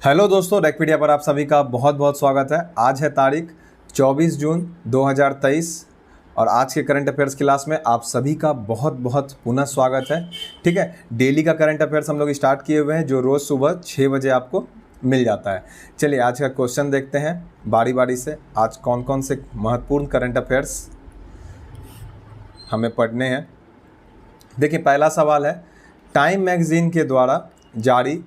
Hello दोस्तों, रेकपीडिया पर आप सभी का बहुत बहुत स्वागत है। आज है तारीख 24 जून 2023 और आज के करंट अफेयर्स क्लास में आप सभी का बहुत बहुत पुनः स्वागत है। ठीक है, डेली का करंट अफेयर्स हम लोग स्टार्ट किए हुए हैं जो रोज़ सुबह 6 बजे आपको मिल जाता है। चलिए आज का क्वेश्चन देखते हैं बारी बारी से। आज कौन कौन से महत्वपूर्ण करंट अफेयर्स हमें पढ़ने हैं। देखिए पहला सवाल है, टाइम मैगजीन के द्वारा जारी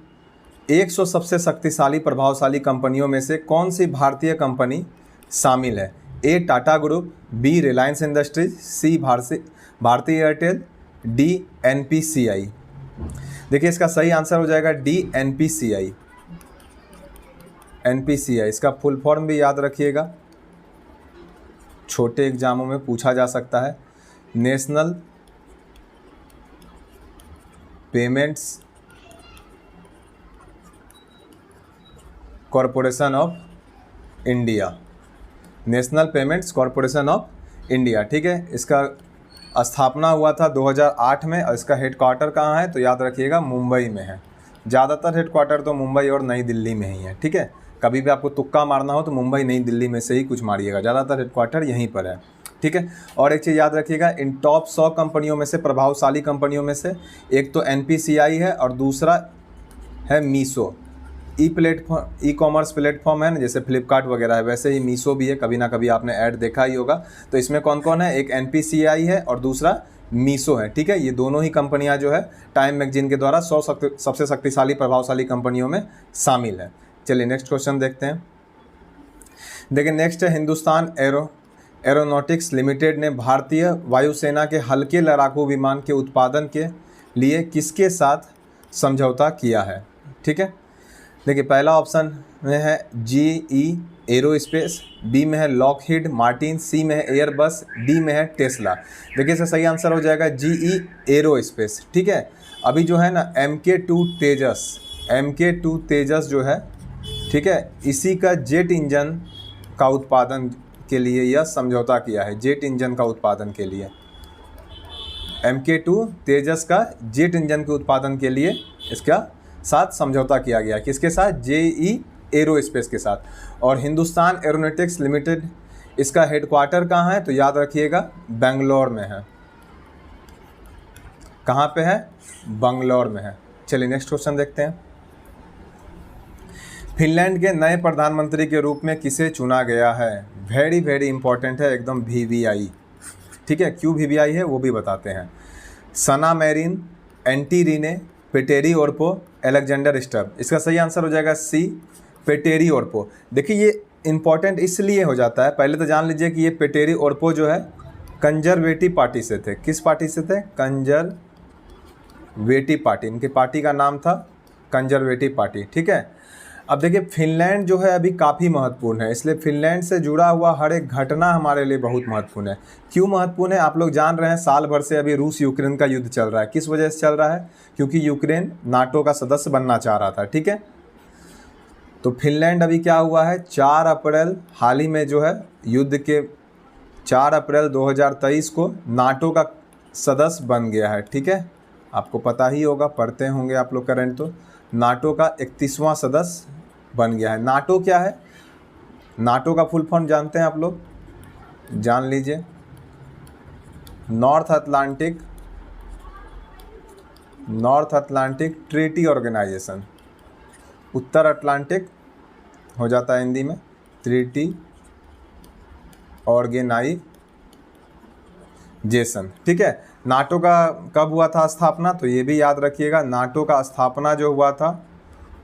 100 सबसे शक्तिशाली प्रभावशाली कंपनियों में से कौन सी भारतीय कंपनी शामिल है? A Tata group, B Reliance industries, C Bharti Airtel, D NPCI. देखिए इसका सही आंसर हो जाएगा डी एनपीसीआई। एनपीसीआई इसका फुल फॉर्म भी याद रखिएगा, छोटे एग्जामों में पूछा जा सकता है। National payments corporation of India. National payments corporation of India. ठीक है, इसका स्थापना हुआ था 2008 में और इसका हेडक्वार्टर कहाँ है तो याद रखिएगा मुंबई में है। ज़्यादातर हेडक्वार्टर तो मुंबई और नई दिल्ली में ही है। ठीक है, कभी भी आपको तुक्का मारना हो तो मुंबई नई दिल्ली में से ही कुछ मारिएगा, ज़्यादातर हेडक्वार्टर यहीं पर है। ठीक है, और एक चीज़ याद रखिएगा, इन टॉप 100 कंपनियों में से, प्रभावशाली कंपनियों में से एक तो एनपीसीआई है और दूसरा है मीशो। ई कॉमर्स प्लेटफॉर्म है ना, जैसे फ्लिपकार्ट वगैरह है, वैसे ही मीशो भी है। कभी ना कभी आपने ऐड देखा ही होगा। तो इसमें कौन कौन है? एक एनपीसीआई है और दूसरा मीशो है। ठीक है, ये दोनों ही कंपनियां जो है टाइम मैगजीन के द्वारा 100 सबसे शक्तिशाली प्रभावशाली कंपनियों में शामिल है। चलिए नेक्स्ट क्वेश्चन देखते हैं। देखिए नेक्स्ट है, हिंदुस्तान एरोनॉटिक्स लिमिटेड ने भारतीय वायुसेना के हल्के लड़ाकू विमान के उत्पादन के लिए किसके साथ समझौता किया है? ठीक है, देखिए पहला ऑप्शन में है GE एरोस्पेस, बी में है लॉकहीड मार्टिन, सी में है एयरबस, डी में है टेस्ला। देखिए इसका सही आंसर हो जाएगा GE एरोस्पेस। ठीक है, अभी जो है ना MK2 तेजस जो है, ठीक है, इसी का जेट इंजन का उत्पादन के लिए यह समझौता किया है। जेट इंजन का उत्पादन के लिए MK2 तेजस का जेट इंजन के उत्पादन के लिए इसका साथ समझौता किया गया। किसके साथ? GE एरोस्पेस के साथ। और हिंदुस्तान एरोनॉटिक्स लिमिटेड, इसका हेडक्वार्टर कहाँ है तो याद रखिएगा बेंगलोर में है। कहाँ पे है? बेंगलोर में है। चलिए नेक्स्ट क्वेश्चन देखते हैं। फिनलैंड के नए प्रधानमंत्री के रूप में किसे चुना गया है? वेरी वेरी इंपॉर्टेंट है एकदम, VVI। ठीक है, क्यों VVI है वो भी बताते हैं। सना मैरिन, एंटी रीने, पेटेरी ओर्पो, एलेक्जेंडर स्टब। इसका सही आंसर हो जाएगा सी, पेटेरी ओर्पो। देखिए ये इंपॉर्टेंट इसलिए हो जाता है, पहले तो जान लीजिए कि ये पेटेरी ओर्पो जो है कंजर्वेटिव पार्टी से थे। किस पार्टी से थे? Conservative party. इनकी पार्टी का नाम था कंजर्वेटिव पार्टी। ठीक है, अब देखिए फिनलैंड जो है अभी काफ़ी महत्वपूर्ण है, इसलिए फिनलैंड से जुड़ा हुआ हर एक घटना हमारे लिए बहुत महत्वपूर्ण है। क्यों महत्वपूर्ण है? आप लोग जान रहे हैं, साल भर से अभी रूस यूक्रेन का युद्ध चल रहा है। किस वजह से चल रहा है? क्योंकि यूक्रेन नाटो का सदस्य बनना चाह रहा था। ठीक है, तो फिनलैंड अभी क्या हुआ है, 4 अप्रैल हाल ही में जो है युद्ध के 4 अप्रैल 2023 को नाटो का सदस्य बन गया है। ठीक है, आपको पता ही होगा, पढ़ते होंगे आप लोग करंट, तो नाटो का 31वां सदस्य बन गया है। नाटो क्या है? नाटो का फुल फॉर्म जानते हैं आप लोग? जान लीजिए, नॉर्थ अटलांटिक ट्रीटी ऑर्गेनाइजेशन। उत्तर अटलांटिक हो जाता है हिंदी में, ट्रीटी ऑर्गेनाइजेशन। ठीक है, नाटो का कब हुआ था स्थापना तो ये भी याद रखिएगा। नाटो का स्थापना जो हुआ था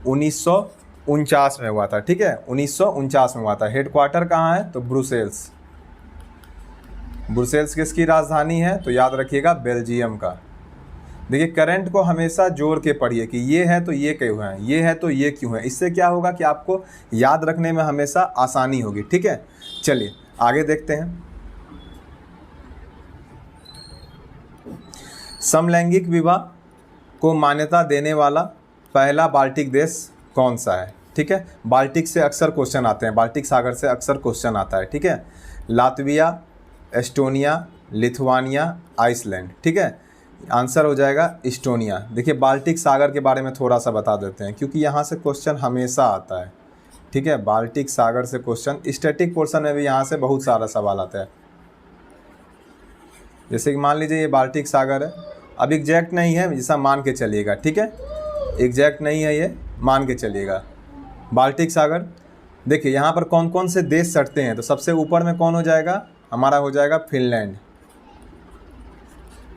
1949 में हुआ था। ठीक है, 1949 में हुआ था। हेडक्वार्टर कहाँ है तो ब्रुसेल्स। ब्रुसेल्स किसकी राजधानी है तो याद रखिएगा बेल्जियम का। देखिए करंट को हमेशा जोड़ के पढ़िए कि ये है तो ये क्यों है, ये है तो ये क्यों है। इससे क्या होगा कि आपको याद रखने में हमेशा आसानी होगी। ठीक है, चलिए आगे देखते हैं। समलैंगिक विवाह को मान्यता देने वाला पहला बाल्टिक देश कौन सा है? ठीक है, बाल्टिक से अक्सर क्वेश्चन आते हैं, बाल्टिक सागर से अक्सर क्वेश्चन आता है। ठीक है, लातविया, एस्टोनिया, लिथुआनिया, आइसलैंड। ठीक है, आंसर हो जाएगा इस्टोनिया। देखिए बाल्टिक सागर के बारे में थोड़ा सा बता देते हैं, क्योंकि यहाँ से क्वेश्चन हमेशा आता है, ठीक है। बाल्टिक सागर से क्वेश्चन स्टैटिक पोर्शन में भी यहाँ से बहुत सारा सवाल आता है। जैसे कि मान लीजिए ये बाल्टिक सागर है, अब एग्जैक्ट नहीं है, जैसा मान के चलिएगा, ठीक है, एग्जैक्ट नहीं है ये, मान के चलिएगा। बाल्टिक सागर देखिए यहाँ पर कौन कौन से देश सटते हैं, तो सबसे ऊपर में कौन हो जाएगा, हमारा हो जाएगा फिनलैंड।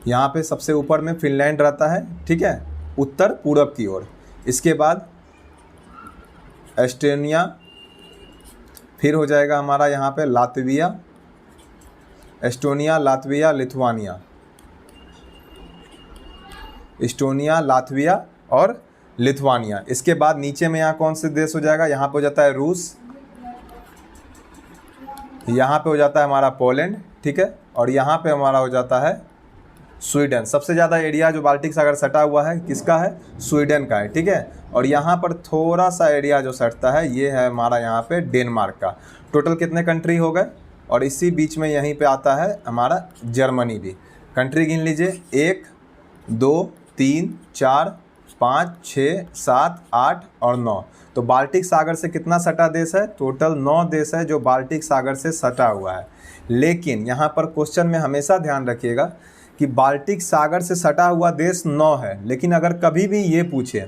यहाँ पे सबसे ऊपर में फिनलैंड रहता है, ठीक है, उत्तर पूरब की ओर। इसके बाद एस्टोनिया, फिर हो जाएगा हमारा यहाँ पे Latvia, Estonia, Latvia, Lithuania, Estonia, Latvia और लिथुआनिया। इसके बाद नीचे में यहाँ कौन से देश हो जाएगा, यहाँ पे हो जाता है रूस, यहाँ पे हो जाता है हमारा पोलैंड, ठीक है, और यहाँ पे हमारा हो जाता है स्वीडन। सबसे ज़्यादा एरिया जो बाल्टिक सागर सटा हुआ है किसका है, स्वीडन का है, ठीक है। और यहाँ पर थोड़ा सा एरिया जो सटता है ये है हमारा यहाँ पे डेनमार्क का। टोटल कितने कंट्री हो गए, और इसी बीच में यहीं पे आता है हमारा जर्मनी भी। कंट्री गिन लीजिए, 1 2 3 4 5 6 7 8 और 9। तो बाल्टिक सागर से कितना सटा देश है, टोटल 9 देश है जो बाल्टिक सागर से सटा हुआ है। लेकिन यहाँ पर क्वेश्चन में हमेशा ध्यान रखिएगा कि बाल्टिक सागर से सटा हुआ देश 9 है, लेकिन अगर कभी भी ये पूछे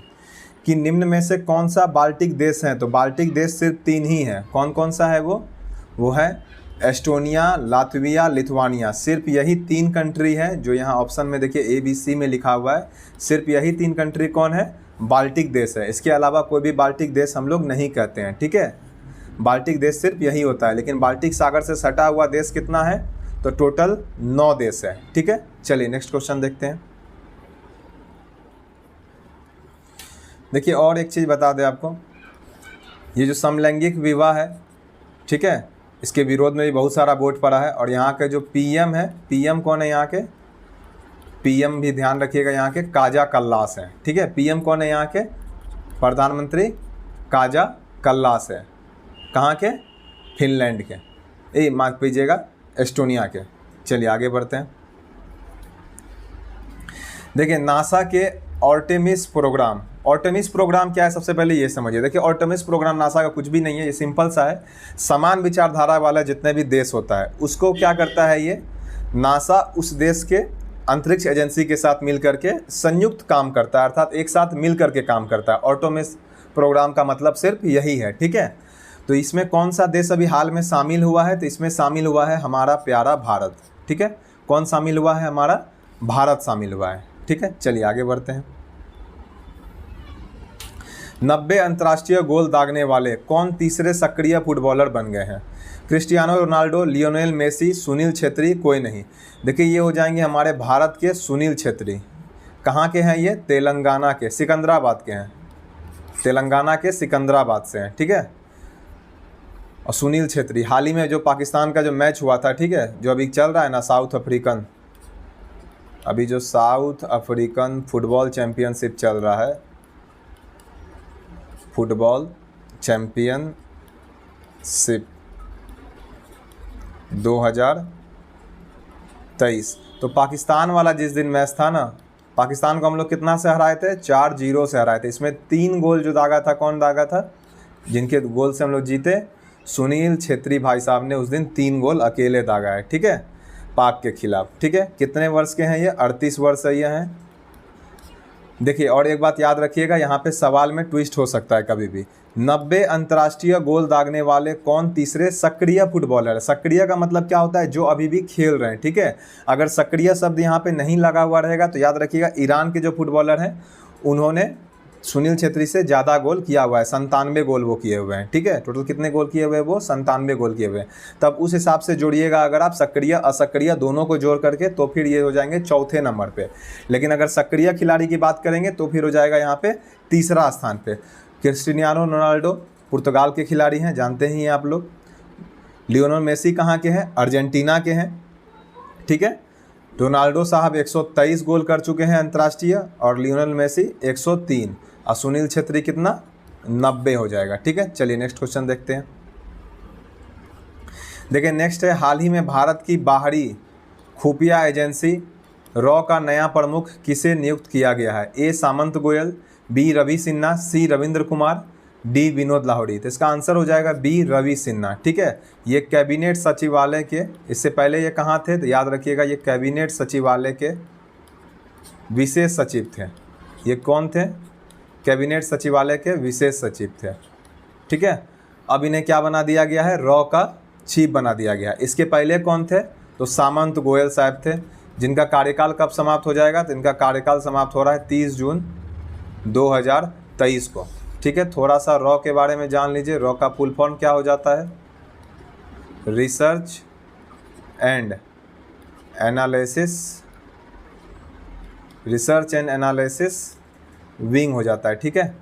कि निम्न में से कौन सा बाल्टिक देश है, तो बाल्टिक देश सिर्फ 3 ही है। कौन कौन सा है वो है एस्टोनिया, लातविया, लिथुआनिया। सिर्फ यही 3 कंट्री है जो यहाँ ऑप्शन में देखिए ABC में लिखा हुआ है, सिर्फ यही 3 कंट्री कौन है, बाल्टिक देश है। इसके अलावा कोई भी बाल्टिक देश हम लोग नहीं कहते हैं, ठीक है। बाल्टिक देश सिर्फ यही होता है, लेकिन बाल्टिक सागर से सटा हुआ देश कितना है, तो टोटल 9 देश है, ठीक है। चलिए नेक्स्ट क्वेश्चन देखते हैं। देखिए और एक चीज़ बता दें आपको, ये जो समलैंगिक विवाह है, ठीक है, इसके विरोध में भी बहुत सारा वोट पड़ा है। और यहाँ के जो PM है, PM कौन है यहाँ के, PM भी ध्यान रखिएगा, यहाँ के काजा कल्लास हैं, ठीक है। PM कौन है यहाँ के, प्रधानमंत्री काजा कल्लास है। कहाँ के, फिनलैंड के, मार्क कीजिएगा, एस्टोनिया के। चलिए आगे बढ़ते हैं। देखिए नासा के आर्टेमिस प्रोग्राम, आर्टेमिस प्रोग्राम क्या है सबसे पहले ये समझिए। देखिए आर्टेमिस प्रोग्राम नासा का कुछ भी नहीं है, ये सिंपल सा है। समान विचारधारा वाला जितने भी देश होता है उसको क्या करता है, ये नासा उस देश के अंतरिक्ष एजेंसी के साथ मिल करके संयुक्त काम करता है, अर्थात एक साथ मिल करके काम करता है। आर्टेमिस प्रोग्राम का मतलब सिर्फ यही है, ठीक है। तो इसमें कौन सा देश अभी हाल में शामिल हुआ है, तो इसमें शामिल हुआ है हमारा प्यारा भारत, ठीक है। कौन शामिल हुआ है, हमारा भारत शामिल हुआ है, ठीक है। चलिए आगे बढ़ते हैं। 90 अंतर्राष्ट्रीय गोल दागने वाले कौन तीसरे सक्रिय फुटबॉलर बन गए हैं। Cristiano Ronaldo, Lionel Messi, Sunil Chhetri, कोई नहीं। देखिए ये हो जाएंगे हमारे भारत के सुनील छेत्री। कहाँ के हैं ये, तेलंगाना के, सिकंदराबाद के हैं, तेलंगाना के सिकंदराबाद से हैं, ठीक है। और सुनील छेत्री हाल ही में जो पाकिस्तान का जो मैच हुआ था, ठीक है, जो अभी चल रहा है ना साउथ अफ्रीकन, अभी जो साउथ अफ्रीकन फुटबॉल चैम्पियनशिप चल रहा है, फुटबॉल चैम्पियनशिप 2023, तो पाकिस्तान वाला जिस दिन मैच था ना, पाकिस्तान को हम लोग कितना से हराए थे, 4-0 से हराए थे। इसमें 3 गोल जो दागा था, कौन दागा था, जिनके गोल से हम लोग जीते, सुनील छेत्री भाई साहब ने उस दिन 3 गोल अकेले दागा है, ठीक है, पाक के खिलाफ, ठीक है। कितने वर्ष के हैं ये, 38 वर्ष ये हैं। देखिए और एक बात याद रखिएगा, यहाँ पे सवाल में ट्विस्ट हो सकता है कभी भी। 90 अंतर्राष्ट्रीय गोल दागने वाले कौन तीसरे सक्रिय फुटबॉलर है। सक्रिय का मतलब क्या होता है, जो अभी भी खेल रहे हैं, ठीक है। अगर सक्रिय शब्द यहाँ पे नहीं लगा हुआ रहेगा तो याद रखिएगा ईरान के जो फुटबॉलर हैं उन्होंने सुनील छेत्री से ज़्यादा गोल किया हुआ है, 97 गोल वो किए हुए हैं, ठीक है। टोटल कितने गोल किए हुए हैं वो, 97 गोल किए हुए हैं। तब उस हिसाब से जोड़िएगा अगर आप सक्रिय असक्रिय दोनों को जोड़ करके, तो फिर ये हो जाएंगे चौथे नंबर पे। लेकिन अगर सक्रिय खिलाड़ी की बात करेंगे तो फिर हो जाएगा यहाँ पे तीसरा स्थान पे। क्रिस्टियानो रोनाल्डो पुर्तगाल के खिलाड़ी हैं, जानते ही हैं आप लोग। लियोनेल मेसी कहाँ के हैं, अर्जेंटीना के हैं, ठीक है। रोनाल्डो साहब 123 गोल कर चुके हैं अंतर्राष्ट्रीय, और लियोनेल मेसी 103, और सुनील छेत्री कितना, 90 हो जाएगा, ठीक है। चलिए नेक्स्ट क्वेश्चन देखते हैं। देखिए नेक्स्ट है, हाल ही में भारत की बाहरी खुफिया एजेंसी रॉ का नया प्रमुख किसे नियुक्त किया गया है? ए सामंत गोयल, बी रवि सिन्हा, सी रविंद्र कुमार, डी विनोद लाहौरी। तो इसका आंसर हो जाएगा बी रवि सिन्हा। ठीक है, ये कैबिनेट सचिवालय के, इससे पहले ये कहाँ थे तो याद रखिएगा ये कैबिनेट सचिवालय के विशेष सचिव थे। ये कौन थे? कैबिनेट सचिवालय के विशेष सचिव थे। ठीक है, अब इन्हें क्या बना दिया गया है? रॉ का चीफ बना दिया गया। इसके पहले कौन थे? तो सामंत गोयल साहब थे, जिनका कार्यकाल कब समाप्त हो जाएगा? तो इनका कार्यकाल समाप्त हो रहा है 30 जून 2023 को। ठीक है, थोड़ा सा रॉ के बारे में जान लीजिए। रॉ का फुल फॉर्म क्या हो जाता है? रिसर्च एंड एनालिसिस विंग हो जाता है। ठीक है,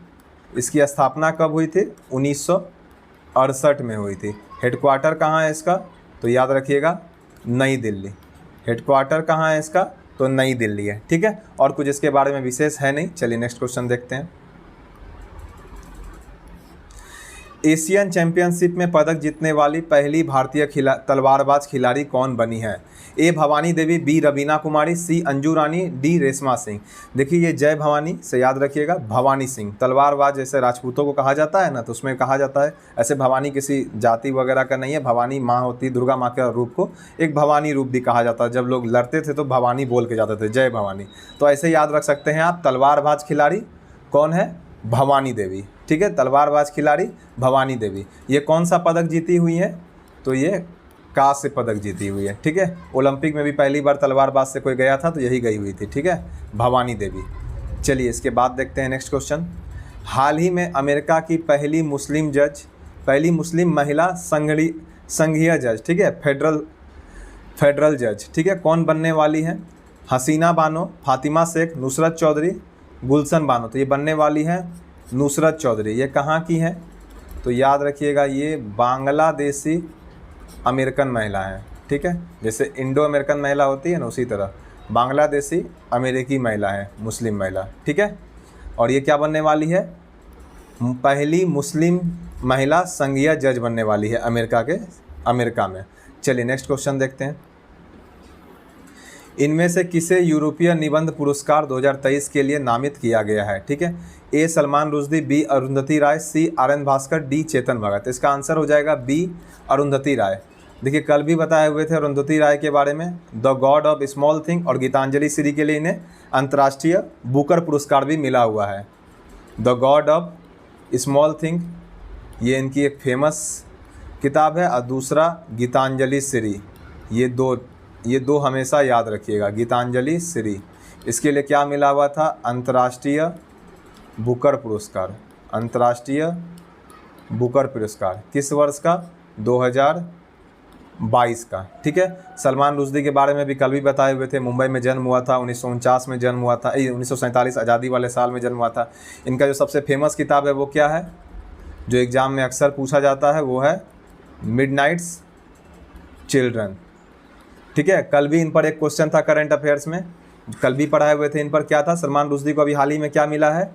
इसकी स्थापना कब हुई थी? 1968 में हुई थी। हेडक्वार्टर कहाँ है इसका? तो याद रखिएगा नई दिल्ली। हेडक्वार्टर कहाँ है इसका? तो नई दिल्ली है। ठीक है, और कुछ इसके बारे में विशेष है नहीं। चलिए नेक्स्ट क्वेश्चन देखते हैं। एशियन चैंपियनशिप में पदक जीतने वाली पहली भारतीय तलवारबाज खिलाड़ी कौन बनी है? ए भवानी देवी, बी रवीना कुमारी, सी अंजू रानी, डी रेशमा सिंह। देखिए ये जय भवानी से याद रखिएगा, भवानी सिंह तलवारबाज जैसे राजपूतों को कहा जाता है ना, तो उसमें कहा जाता है ऐसे भवानी किसी जाति वगैरह का नहीं है। भवानी माँ होती है, दुर्गा माँ के रूप को एक भवानी रूप भी कहा जाता है। जब लोग लड़ते थे तो भवानी बोल के जाते थे, जय भवानी। तो ऐसे याद रख सकते हैं आप। तलवारबाज खिलाड़ी कौन है? भवानी देवी। ठीक है, तलवारबाज खिलाड़ी भवानी देवी। ये कौन सा पदक जीती हुई है? तो ये कांस्य पदक जीती हुई है। ठीक है, ओलंपिक में भी पहली बार तलवारबाज से कोई गया था तो यही गई हुई थी। ठीक है, भवानी देवी। चलिए इसके बाद देखते हैं नेक्स्ट क्वेश्चन। हाल ही में अमेरिका की पहली मुस्लिम महिला संघीय जज, ठीक है, फेडरल जज, ठीक है, कौन बनने वाली है? हसीना बानो, फातिमा शेख, नुसरत चौधरी, गुलशन बानो। तो ये बनने वाली है नुसरत चौधरी। ये कहाँ की है? तो याद रखिएगा ये बांग्लादेशी अमेरिकन महिला है। ठीक है, जैसे इंडो अमेरिकन महिला होती है ना, उसी तरह बांग्लादेशी अमेरिकी महिला है, मुस्लिम महिला। ठीक है, और ये क्या बनने वाली है? पहली मुस्लिम महिला संघीय जज बनने वाली है अमेरिका में। चलिए नेक्स्ट क्वेश्चन देखते हैं। इनमें से किसे यूरोपीय निबंध पुरस्कार 2023 के लिए नामित किया गया है? ठीक है, ए सलमान रुश्दी, बी अरुंधति राय, सी आर.एन. भास्कर, डी चेतन भगत। इसका आंसर हो जाएगा बी अरुंधति राय। देखिए कल भी बताए हुए थे अरुंधति राय के बारे में। The God of small thing और गीतांजलि श्री के लिए इन्हें अंतर्राष्ट्रीय बुकर पुरस्कार भी मिला हुआ है। The God of small thing ये इनकी एक फेमस किताब है, और दूसरा गीतांजलि श्री। ये दो हमेशा याद रखिएगा। गीतांजलि श्री इसके लिए क्या मिला हुआ था? अंतर्राष्ट्रीय बुकर पुरस्कार। अंतर्राष्ट्रीय बुकर पुरस्कार किस वर्ष का? 2022 का। ठीक है, सलमान रुश्दी के बारे में भी कल भी बताए हुए थे। मुंबई में जन्म हुआ था, 1949 में जन्म हुआ था, 1947 आज़ादी वाले साल में जन्म हुआ था। इनका जो सबसे फेमस किताब है वो क्या है, जो एग्ज़ाम में अक्सर पूछा जाता है, वो है मिडनाइट्स चिल्ड्रन। ठीक है, कल भी इन पर एक क्वेश्चन था करंट अफेयर्स में, कल भी पढ़ाए हुए थे। इन पर क्या था? सलमान रुश्दी को अभी हाल ही में क्या मिला है?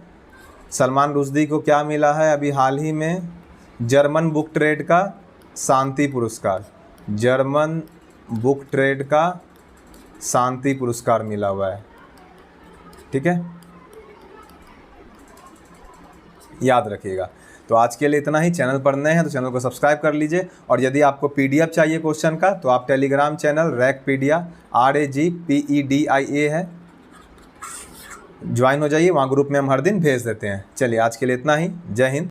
सलमान रुश्दी को क्या मिला है अभी हाल ही में? जर्मन बुक ट्रेड का शांति पुरस्कार। जर्मन बुक ट्रेड का शांति पुरस्कार मिला हुआ है। ठीक है, याद रखिएगा। तो आज के लिए इतना ही। चैनल पर नए हैं तो चैनल को सब्सक्राइब कर लीजिए, और यदि आपको पीडीएफ चाहिए क्वेश्चन का तो आप टेलीग्राम चैनल रैगपीडिया RAGPEDIA है, ज्वाइन हो जाइए। वहाँ ग्रुप में हम हर दिन भेज देते हैं। चलिए आज के लिए इतना ही। जय हिंद।